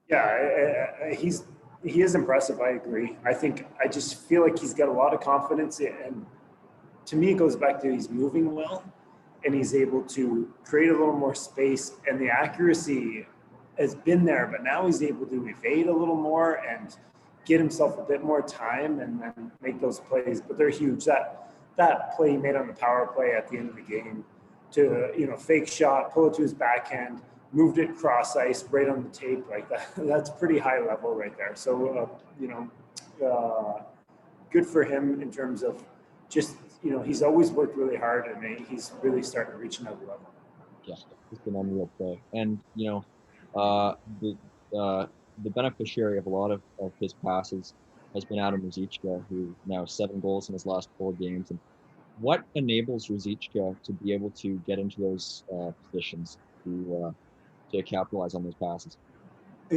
Yeah, he is impressive. I agree. I just feel like he's got a lot of confidence, and to me, it goes back to he's moving well, and he's able to create a little more space, and the accuracy has been there, but now he's able to evade a little more and get himself a bit more time and then make those plays. But they're huge. That play he made on the power play at the end of the game to fake shot, pull it to his backhand, moved it cross ice right on the tape like that. That's pretty high level right there. So good for him in terms of just he's always worked really hard, and he's really starting to reach another level. Yeah, it's been unreal play, and the beneficiary of a lot of his passes has been Adam Ruzicka, who now has 7 goals in his last 4 games. And what enables Ruzicka to be able to get into those positions to capitalize on those passes?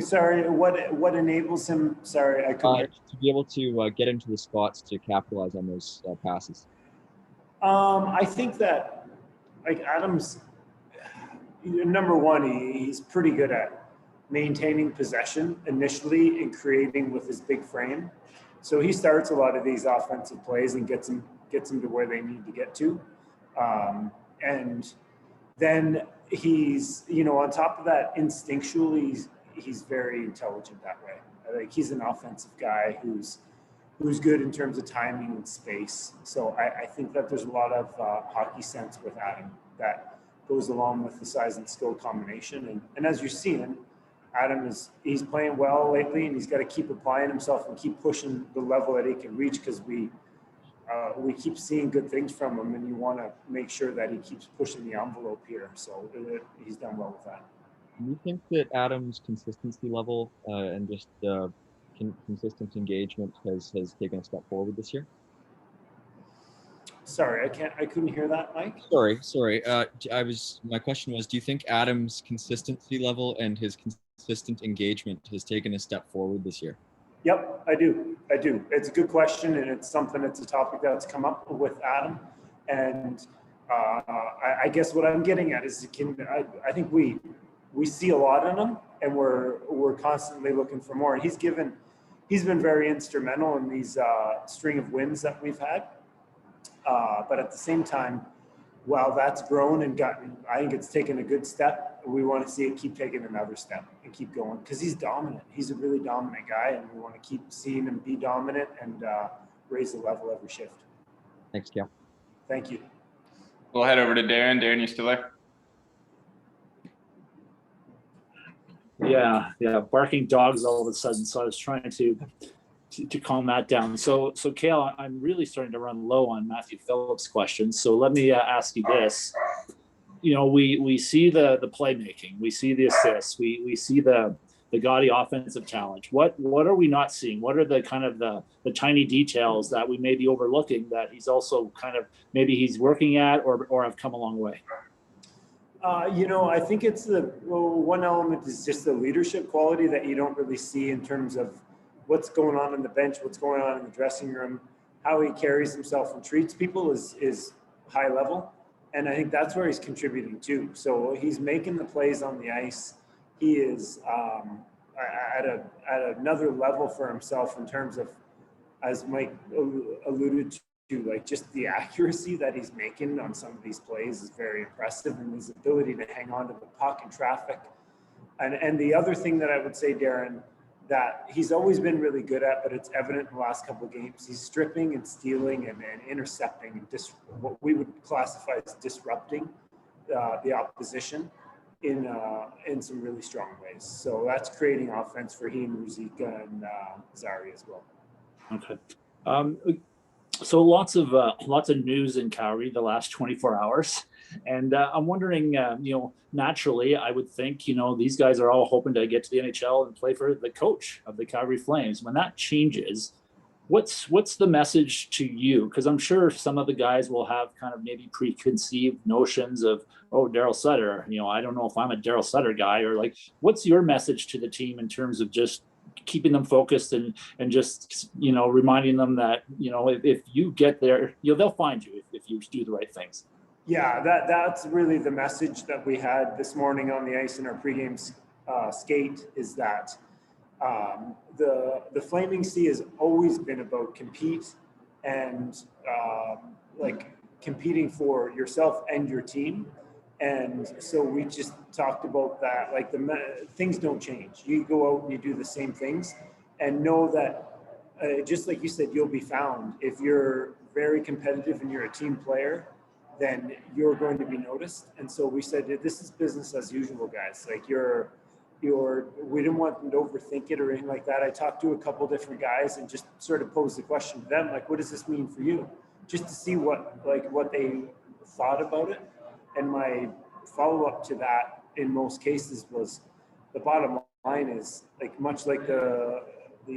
Sorry, what enables him? Sorry, I couldn't hear. To be able to get into the spots to capitalize on those passes. I think that Adam's number one, he's pretty good at maintaining possession initially and creating with his big frame. So he starts a lot of these offensive plays and gets them to where they need to get to. And then he's, on top of that, instinctually, he's very intelligent that way. Like he's an offensive guy who's good in terms of timing and space. So I think that there's a lot of hockey sense with Adam that goes along with the size and skill combination. And as you're seeing, Adam he's playing well lately, and he's got to keep applying himself and keep pushing the level that he can reach, because we keep seeing good things from him, and you want to make sure that he keeps pushing the envelope here. So he's done well with that. Do you think that Adam's consistency level and just consistent engagement has taken a step forward this year? Sorry, I couldn't hear that, Mike. Sorry. My question was, do you think Adam's consistency level and his consistent engagement has taken a step forward this year? Yep, I do. It's a good question, and it's a topic that's come up with Adam. And I guess what I'm getting at is I think we see a lot in him, and we're constantly looking for more. And he's been very instrumental in these string of wins that we've had. But at the same time, while that's grown and I think it's taken a good step, we want to see it keep taking another step and keep going, because he's dominant. He's a really dominant guy, and we want to keep seeing him be dominant and raise the level every shift. Thanks, Cail. Thank you. We'll head over to Darren. Darren, you still there? Yeah, barking dogs all of a sudden. So I was trying to calm that down. So Cail, I'm really starting to run low on Matthew Phillips' questions. So let me ask you this. We see the playmaking, we see the assists, we see the gaudy offensive talent. What are we not seeing? What are the kind of the tiny details that we may be overlooking that he's also kind of maybe he's working at or have come a long way? I think it's one element is just the leadership quality that you don't really see in terms of what's going on the bench, what's going on in the dressing room, how he carries himself and treats people is high level. And I think that's where he's contributing to. So he's making the plays on the ice. He is at another level for himself in terms of, as Mike alluded to, like just the accuracy that he's making on some of these plays is very impressive, and his ability to hang on to the puck in traffic. And the other thing that I would say, Darren, that he's always been really good at, but it's evident in the last couple of games, he's stripping and stealing and intercepting and what we would classify as disrupting the opposition in some really strong ways. So that's creating offense for he and Ruzicka and Zari as well. Okay. So lots of news in Calgary the last 24 hours. And I'm wondering, naturally, I would think, these guys are all hoping to get to the NHL and play for the coach of the Calgary Flames. When that changes, what's the message to you? Because I'm sure some of the guys will have kind of maybe preconceived notions of, Daryl Sutter. I don't know if I'm a Daryl Sutter guy, or like, what's your message to the team in terms of just keeping them focused and just, reminding them that, if you get there, they'll find you if you do the right things. Yeah, that's really the message that we had this morning on the ice in our pregame skate, is that, The Flaming Sea has always been about compete and like competing for yourself and your team. And so we just talked about that, like things don't change. You go out and you do the same things and know that just like you said, you'll be found. If you're very competitive and you're a team player, then you're going to be noticed. And so we said, this is business as usual, guys. Like we didn't want them to overthink it or anything like that. I talked to a couple different guys and just sort of posed the question to them, like, what does this mean for you? Just to see what they thought about it. And my follow-up to that in most cases was the bottom line is like, much like the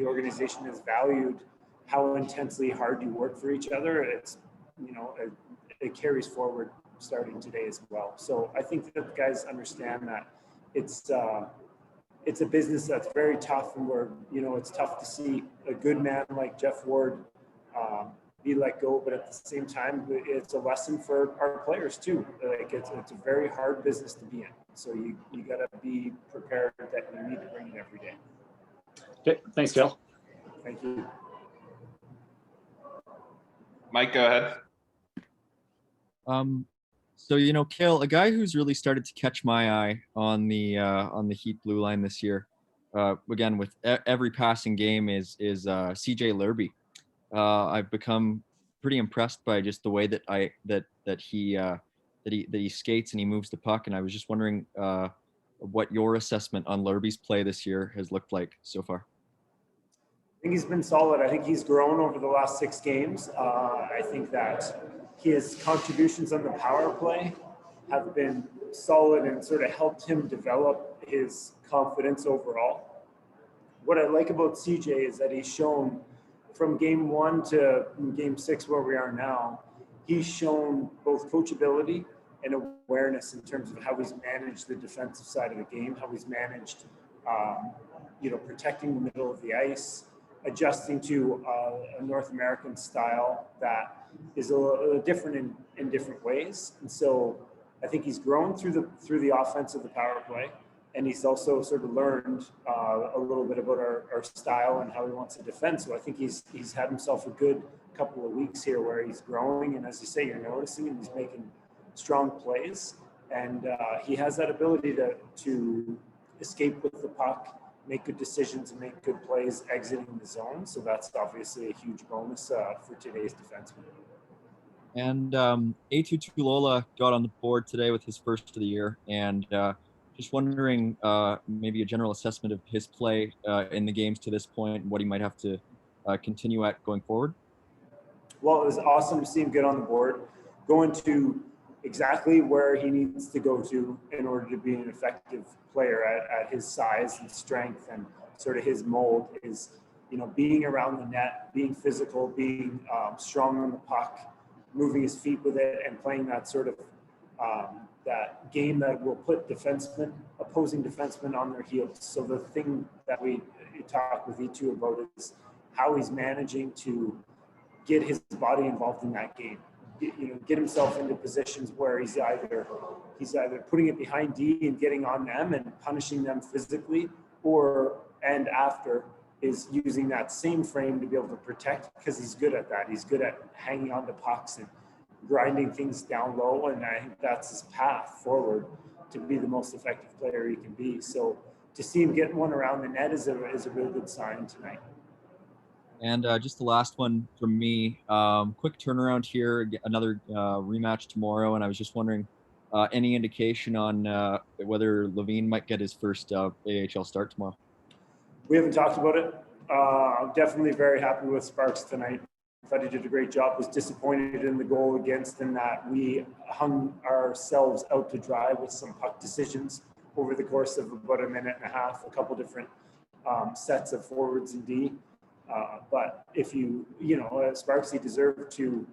organization is valued how intensely hard you work for each other. It's, it carries forward starting today as well. So I think that the guys understand that it's a business that's very tough, and it's tough to see a good man like Jeff Ward be let go, but at the same time, it's a lesson for our players too. Like it's a very hard business to be in. So you got to be prepared that you need to bring it every day. Okay, thanks, Cail. Thank you. Mike, go ahead. So Cail, a guy who's really started to catch my eye on the Heat blue line this year, again with every passing game is CJ Lurby. I've become pretty impressed by just the way that he skates and he moves the puck, and I was just wondering what your assessment on Lurby's play this year has looked like so far. I think he's been solid. I think he's grown over the last 6 games. I think that his contributions on the power play have been solid and sort of helped him develop his confidence overall. What I like about CJ is that he's shown from game 1 to game 6 where we are now, he's shown both coachability and awareness in terms of how he's managed the defensive side of the game, how he's managed, protecting the middle of the ice, adjusting to a North American style that is a little different in different ways. And so I think he's grown through the offense of the power play, and he's also sort of learned a little bit about our style and how he wants to defend. So I think he's had himself a good couple of weeks here where he's growing, and as you say, you're noticing him, he's making strong plays, and he has that ability to escape with the puck, make good decisions, and make good plays exiting the zone. So that's obviously a huge bonus for today's defenseman. And A2 Tulola got on the board today with his first of the year, and just wondering maybe a general assessment of his play in the games to this point and what he might have to continue at going forward. Well, it was awesome to see him get on the board, going to exactly where he needs to go to in order to be an effective player at his size and strength and sort of his mold is, being around the net, being physical, being strong on the puck, moving his feet with it, and playing that sort of that game that will put opposing defensemen on their heels. So the thing that we talk with E2 about is how he's managing to get his body involved in that game. Get himself into positions where he's either putting it behind D and getting on them and punishing them physically, and after is using that same frame to be able to protect, because he's good at that. He's good at hanging on to pucks and grinding things down low, and I think that's his path forward to be the most effective player he can be. So to see him get one around the net is a really good sign tonight. And just the last one from me, quick turnaround here, another rematch tomorrow, and I was just wondering any indication on whether Levine might get his first AHL start tomorrow? We haven't talked about it. I'm definitely very happy with Sparks tonight. I thought he did a great job. Was disappointed in the goal against, in that we hung ourselves out to dry with some puck decisions over the course of about a minute and a half, a couple different sets of forwards and D. But if Sparks, he deserved to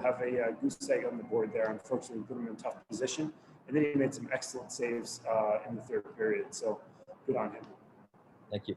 have a goose egg on the board there. Unfortunately, put him in a tough position. And then he made some excellent saves in the third period. So good on him. Thank you.